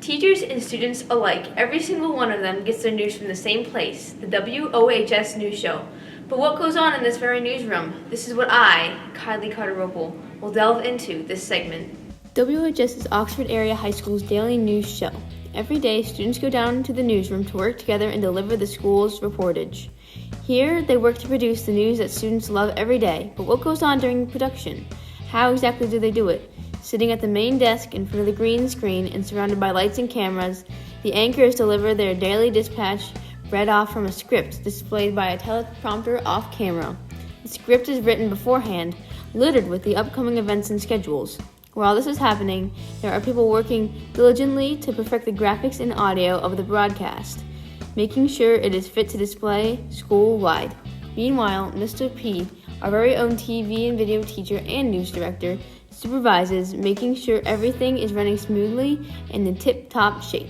Teachers and students alike, every single one of them gets their news from the same place, the WOHS News Show. But what goes on in this very newsroom? This is what I, Kylie Carter-Ropel, will delve into this segment. WOHS is Oxford Area High School's daily news show. Every day, students go down to the newsroom to work together and deliver the school's reportage. Here, they work to produce the news that students love every day. But what goes on during production? How exactly do they do it? Sitting at the main desk in front of the green screen and surrounded by lights and cameras, the anchors deliver their daily dispatch read off from a script displayed by a teleprompter off camera. The script is written beforehand, littered with the upcoming events and schedules. While this is happening, there are people working diligently to perfect the graphics and audio of the broadcast, making sure it is fit to display school-wide. Meanwhile, Mr. P, our very own TV and video teacher and news director, supervises making sure everything is running smoothly and in tip-top shape.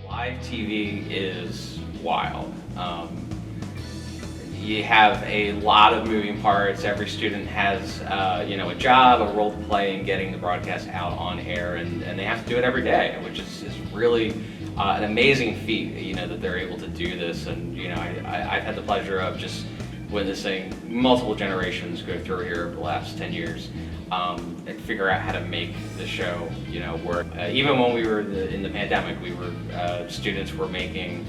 Live TV is wild. You have a lot of moving parts. Every student has a job, a role to play in getting the broadcast out on air, and they have to do it every day, which is really an amazing feat, that they're able to do this. And I've had the pleasure of just witnessing multiple generations go through here over the last 10 years and figure out how to make the show work. Even when we were in the pandemic, students were making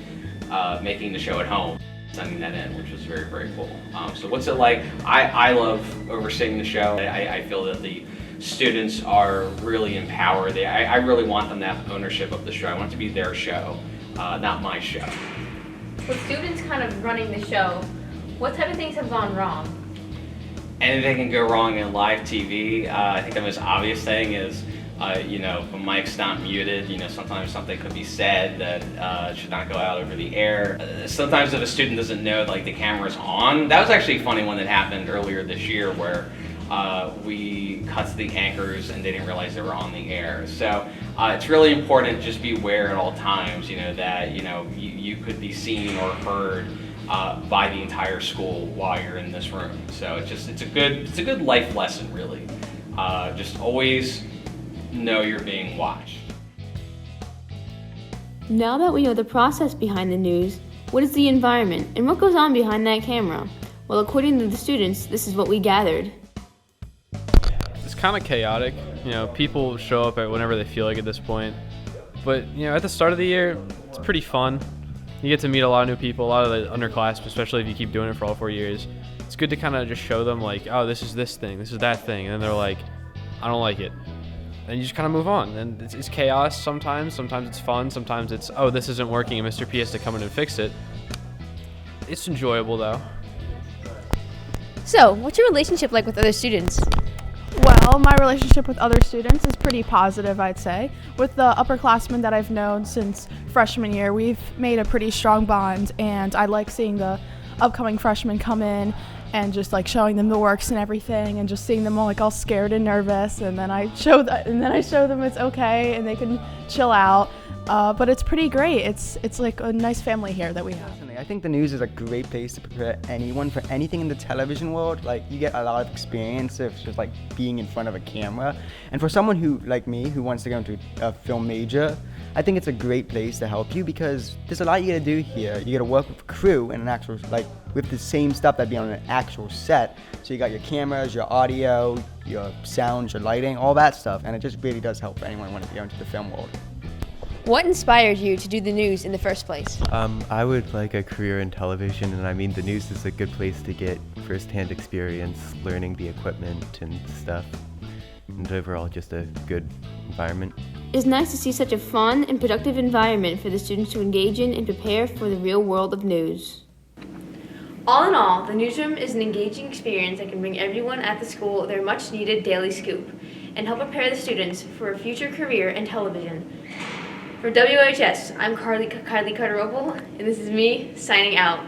the show at home, sending that in, which was very, very cool. So what's it like? I love overseeing the show. I feel that the students are really empowered. I really want them to have ownership of the show. I want it to be their show, not my show. With students kind of running the show, what type of things have gone wrong? Anything can go wrong in live TV. I think the most obvious thing is, when mic's not muted, sometimes something could be said that should not go out over the air. Sometimes if a student doesn't know, the camera's on. That was actually a funny one that happened earlier this year where we cut to the anchors and they didn't realize they were on the air. So it's really important to just be aware at all times, that, you could be seen or heard by the entire school while you're in this room. So it's a good life lesson, really. Just always know you're being watched. Now that we know the process behind the news, what is the environment and what goes on behind that camera? Well, according to the students, this is what we gathered. It's kind of chaotic. People show up at whenever they feel like at this point. But, at the start of the year, it's pretty fun. You get to meet a lot of new people, a lot of the underclass, especially if you keep doing it for all 4 years. It's good to kind of just show them oh, this is this thing, this is that thing. And then they're like, I don't like it. And you just kind of move on. And it's chaos sometimes. Sometimes it's fun. Sometimes it's, oh, this isn't working and Mr. P has to come in and fix it. It's enjoyable though. So, what's your relationship like with other students? Well, my relationship with other students is pretty positive, I'd say. With the upperclassmen that I've known since freshman year, we've made a pretty strong bond, and I like seeing the upcoming freshmen come in and just showing them the works and everything, and just seeing them all scared and nervous, and then I show them it's okay and they can chill out. But it's pretty great. It's a nice family here that we have. I think the news is a great place to prepare anyone for anything in the television world. You get a lot of experience of just being in front of a camera. And for someone who, like me, who wants to go into a film major, I think it's a great place to help you because there's a lot you gotta do here. You gotta work with a crew and an actual, with the same stuff that'd be on an actual set. So you got your cameras, your audio, your sound, your lighting, all that stuff. And it just really does help for anyone wanting to go into the film world. What inspired you to do the news in the first place? I would like a career in television, and the news is a good place to get first-hand experience, learning the equipment and stuff, and overall just a good environment. It's nice to see such a fun and productive environment for the students to engage in and prepare for the real world of news. All in all, the newsroom is an engaging experience that can bring everyone at the school their much-needed daily scoop and help prepare the students for a future career in television. For WHS, I'm Kylie Carter-Ropel, and this is me signing out.